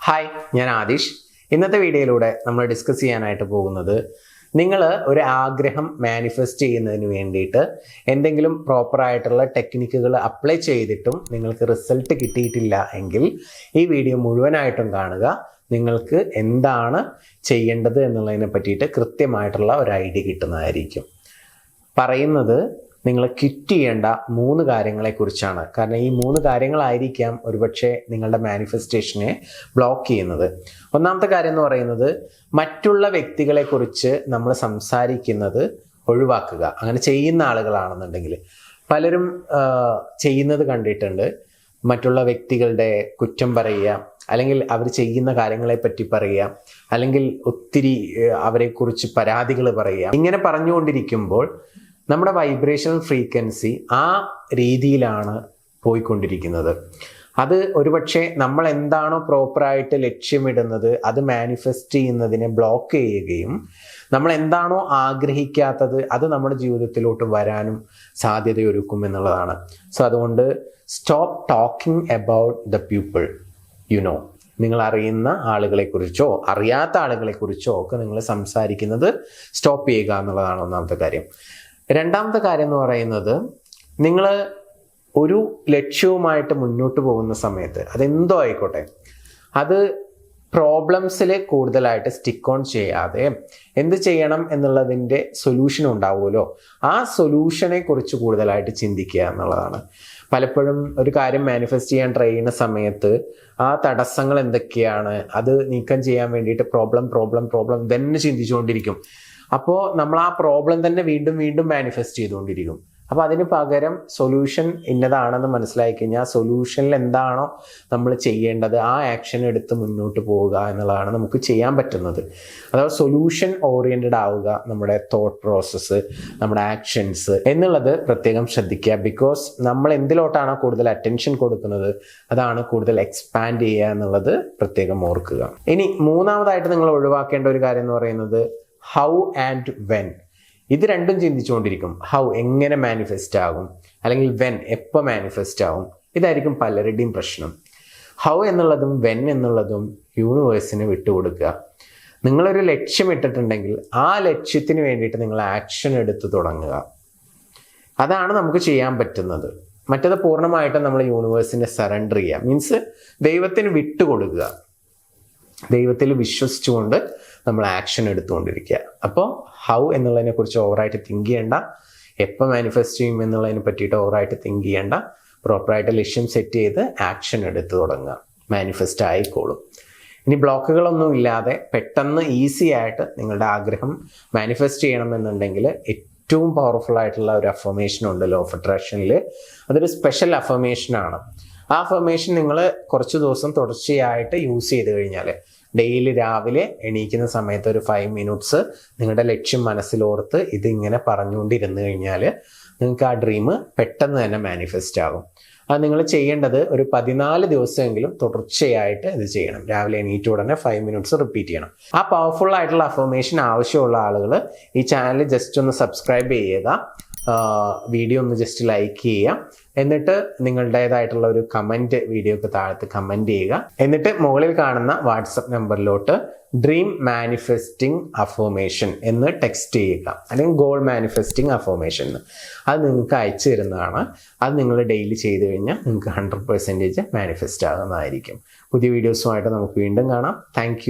Hi, ഞാൻ ആദിഷ്. ഇന്നത്തെ വീഡിയോയിലൂടെ നമ്മൾ ഡിസ്കസ് ചെയ്യാനായിട്ട് പോകുന്നത് നിങ്ങൾ ഒരു ആഗ്രഹം മാനിഫെസ്റ്റ് ചെയ്യുന്നതിന് വേണ്ടിയിട്ട് എന്തെങ്കിലും പ്രോപ്പറായിട്ടുള്ള ടെക്നിക്കുകൾ അപ്ലൈ ചെയ്തിട്ടും നിങ്ങൾക്ക് റിസൾട്ട് കിട്ടിയിട്ടില്ല എങ്കിൽ ഈ വീഡിയോ മുഴുവനായിട്ടും കാണുക. നിങ്ങൾക്ക് എന്താണ് ചെയ്യേണ്ടത് എന്നുള്ളതിനെ പറ്റിയിട്ട് കൃത്യമായിട്ടുള്ള ഒരു ഐഡിയ കിട്ടുന്നതായിരിക്കും. പറയുന്നത് നിങ്ങൾ ക്വിറ്റ് ചെയ്യേണ്ട 3 കാര്യങ്ങളെക്കുറിച്ചാണ്. കാരണം ഈ 3 കാര്യങ്ങളായിരിക്കാം ഒരുപക്ഷെ നിങ്ങളുടെ മാനിഫെസ്റ്റേഷനെ ബ്ലോക്ക് ചെയ്യുന്നത്. ഒന്നാമത്തെ കാര്യം എന്ന് പറയുന്നത്, മറ്റുള്ള വ്യക്തികളെക്കുറിച്ച് നമ്മൾ സംസാരിക്കുന്നത് ഒഴിവാക്കുക. അങ്ങനെ ചെയ്യുന്ന ആളുകളാണെന്നുണ്ടെങ്കിൽ പലരും ചെയ്യുന്നത് കണ്ടിട്ടുണ്ട്. മറ്റുള്ള വ്യക്തികളുടെ കുറ്റം പറയുക, അല്ലെങ്കിൽ അവർ ചെയ്യുന്ന കാര്യങ്ങളെ പറ്റി പറയുക, അല്ലെങ്കിൽ ഒത്തിരി അവരെക്കുറിച്ച് പരാതികൾ പറയുക. ഇങ്ങനെ പറഞ്ഞുകൊണ്ടിരിക്കുമ്പോൾ നമ്മുടെ വൈബ്രേഷണൽ ഫ്രീക്വൻസി ആ രീതിയിലാണ് പോയിക്കൊണ്ടിരിക്കുന്നത്. അത് ഒരുപക്ഷെ നമ്മൾ എന്താണോ പ്രോപ്പറായിട്ട് ലക്ഷ്യമിടുന്നത് അത് മാനിഫെസ്റ്റ് ചെയ്യുന്നതിനെ ബ്ലോക്ക് ചെയ്യുകയും നമ്മൾ എന്താണോ ആഗ്രഹിക്കാത്തത് അത് നമ്മുടെ ജീവിതത്തിലോട്ട് വരാനും സാധ്യതയൊരുക്കും എന്നുള്ളതാണ്. സോ അതുകൊണ്ട് stop talking about the people you know. നിങ്ങൾ അറിയുന്ന ആളുകളെക്കുറിച്ചോ അറിയാത്ത ആളുകളെക്കുറിച്ചോ ഒക്കെ നിങ്ങൾ സംസാരിക്കുന്നത് സ്റ്റോപ്പ് ചെയ്യുക എന്നുള്ളതാണ് ഒന്നാമത്തെ കാര്യം. രണ്ടാമത്തെ കാര്യം എന്ന് പറയുന്നത്, നിങ്ങൾ ഒരു ലക്ഷ്യവുമായിട്ട് മുന്നോട്ട് പോകുന്ന സമയത്ത് അതെന്തോ ആയിക്കോട്ടെ, അത് പ്രോബ്ലംസിൽ കൂടുതലായിട്ട് സ്റ്റിക്ക് ഓൺ ചെയ്യാതെ എന്ത് ചെയ്യണം എന്നുള്ളതിൻ്റെ സൊല്യൂഷൻ ഉണ്ടാവുമല്ലോ, ആ സൊല്യൂഷനെ കുറിച്ച് കൂടുതലായിട്ട് ചിന്തിക്കുക എന്നുള്ളതാണ്. പലപ്പോഴും ഒരു കാര്യം മാനിഫെസ്റ്റ് ചെയ്യാൻ ട്രൈ ചെയ്യുന്ന സമയത്ത് ആ തടസ്സങ്ങൾ എന്തൊക്കെയാണ് അത് നീക്കം ചെയ്യാൻ വേണ്ടിയിട്ട് പ്രോബ്ലം തന്നെ ചിന്തിച്ചുകൊണ്ടിരിക്കും. അപ്പോൾ നമ്മൾ ആ പ്രോബ്ലം തന്നെ വീണ്ടും മാനിഫെസ്റ്റ് ചെയ്തുകൊണ്ടിരിക്കും. അപ്പോൾ അതിന് പകരം സൊല്യൂഷൻ ഇന്നതാണെന്ന് മനസ്സിലാക്കി കഴിഞ്ഞാൽ ആ സൊല്യൂഷനിൽ എന്താണോ നമ്മൾ ചെയ്യേണ്ടത് ആ ആക്ഷൻ എടുത്ത് മുന്നോട്ട് പോവുക എന്നുള്ളതാണ് നമുക്ക് ചെയ്യാൻ പറ്റുന്നത്. അഥവാ സൊല്യൂഷൻ ഓറിയൻറ്റഡ് ആവുക നമ്മുടെ തോട്ട് പ്രോസസ്സ്, നമ്മുടെ ആക്ഷൻസ് എന്നുള്ളത് പ്രത്യേകം ശ്രദ്ധിക്കുക. ബിക്കോസ് നമ്മൾ എന്തിലോട്ടാണോ കൂടുതൽ അറ്റൻഷൻ കൊടുക്കുന്നത് അതാണ് കൂടുതൽ എക്സ്പാൻഡ് ചെയ്യുക എന്നുള്ളത് പ്രത്യേകം ഓർക്കുക. ഇനി മൂന്നാമതായിട്ട് നിങ്ങൾ ഒഴിവാക്കേണ്ട ഒരു കാര്യം എന്ന് പറയുന്നത് ഹൗ ആൻഡ് വെൻ. ഇത് രണ്ടും ചിന്തിച്ചുകൊണ്ടിരിക്കും. ഹൗ എങ്ങനെ മാനിഫെസ്റ്റ് ആകും, അല്ലെങ്കിൽ വെൻ എപ്പോൾ മാനിഫെസ്റ്റ് ആകും. ഇതായിരിക്കും പലരുടെയും പ്രശ്നം. ഹൗ എന്നുള്ളതും വെൻ എന്നുള്ളതും യൂണിവേഴ്സിന് വിട്ടുകൊടുക്കുക. നിങ്ങളൊരു ലക്ഷ്യം ഇട്ടിട്ടുണ്ടെങ്കിൽ ആ ലക്ഷ്യത്തിന് വേണ്ടിയിട്ട് നിങ്ങൾ ആക്ഷൻ എടുത്ത് തുടങ്ങുക. അതാണ് നമുക്ക് ചെയ്യാൻ പറ്റുന്നത്. മറ്റത് പൂർണ്ണമായിട്ടും നമ്മൾ യൂണിവേഴ്സിനെ സറണ്ടർ ചെയ്യുക, മീൻസ് ദൈവത്തിന് വിട്ടുകൊടുക്കുക. ദൈവത്തിൽ വിശ്വസിച്ചുകൊണ്ട് നമ്മൾ ആക്ഷൻ എടുത്തുകൊണ്ടിരിക്കുക. അപ്പോൾ ഹൗ എന്നുള്ളതിനെ കുറിച്ച് ഓവറായിട്ട് തിങ്ക് ചെയ്യേണ്ട, എപ്പോൾ മാനിഫെസ്റ്റ് ചെയ്യും എന്നുള്ളതിനെ പറ്റിയിട്ട് ഓവറായിട്ട് തിങ്ക് ചെയ്യേണ്ട. പ്രോപ്പറായിട്ട് ലക്ഷ്യം സെറ്റ് ചെയ്ത് ആക്ഷൻ എടുത്തു തുടങ്ങുക, മാനിഫെസ്റ്റ് ആയിക്കോളും. ഇനി ബ്ലോക്കുകളൊന്നും ഇല്ലാതെ പെട്ടെന്ന് ഈസി ആയിട്ട് നിങ്ങളുടെ ആഗ്രഹം മാനിഫെസ്റ്റ് ചെയ്യണമെന്നുണ്ടെങ്കിൽ ഏറ്റവും പവർഫുൾ ആയിട്ടുള്ള ഒരു അഫർമേഷൻ ഉണ്ട് ലോ ഓഫ് അട്രാക്ഷനിൽ. അതൊരു സ്പെഷ്യൽ അഫർമേഷനാണ്. ആ അഫർമേഷൻ നിങ്ങൾ കുറച്ച് ദിവസം തുടർച്ചയായിട്ട് യൂസ് ചെയ്ത് കഴിഞ്ഞാൽ, ഡെയിലി രാവിലെ എണീക്കുന്ന സമയത്ത് ഒരു 5 മിനിറ്റ്സ് നിങ്ങളുടെ ലക്ഷ്യം മനസ്സിലോർത്ത് ഇതിങ്ങനെ പറഞ്ഞുകൊണ്ടിരുന്നു കഴിഞ്ഞാൽ നിങ്ങൾക്ക് ആ ഡ്രീം പെട്ടെന്ന് തന്നെ മാനിഫെസ്റ്റ് ആകും. അത് നിങ്ങൾ ചെയ്യേണ്ടത് ഒരു 14 ദിവസമെങ്കിലും തുടർച്ചയായിട്ട് ഇത് ചെയ്യണം. രാവിലെ എണീറ്റ ഉടനെ 5 മിനിറ്റ്സ് റിപ്പീറ്റ് ചെയ്യണം. ആ പവർഫുൾ ആയിട്ടുള്ള അഫർമേഷൻ ആവശ്യമുള്ള ആളുകൾ ഈ ചാനൽ ജസ്റ്റ് ഒന്ന് സബ്സ്ക്രൈബ് ചെയ്യുക, വീഡിയോ ഒന്ന് ജസ്റ്റ് ലൈക്ക് ചെയ്യുക, എന്നിട്ട് നിങ്ങളുടേതായിട്ടുള്ള ഒരു കമൻറ്റ് വീഡിയോക്ക് താഴത്ത് കമൻറ്റ് ചെയ്യുക. എന്നിട്ട് മുകളിൽ കാണുന്ന വാട്സപ്പ് നമ്പറിലോട്ട് ഡ്രീം മാനിഫെസ്റ്റിംഗ് അഫർമേഷൻ എന്ന് ടെക്സ്റ്റ് ചെയ്യുക, അല്ലെങ്കിൽ ഗോൾ മാനിഫെസ്റ്റിംഗ് അഫർമേഷൻ എന്ന്. അത് നിങ്ങൾക്ക് അയച്ചു തരുന്നതാണ്. അത് നിങ്ങൾ ഡെയിലി ചെയ്ത് കഴിഞ്ഞാൽ നിങ്ങൾക്ക് 100% മാനിഫെസ്റ്റ് ആകുന്നതായിരിക്കും. പുതിയ വീഡിയോസുമായിട്ട് നമുക്ക് വീണ്ടും കാണാം. താങ്ക്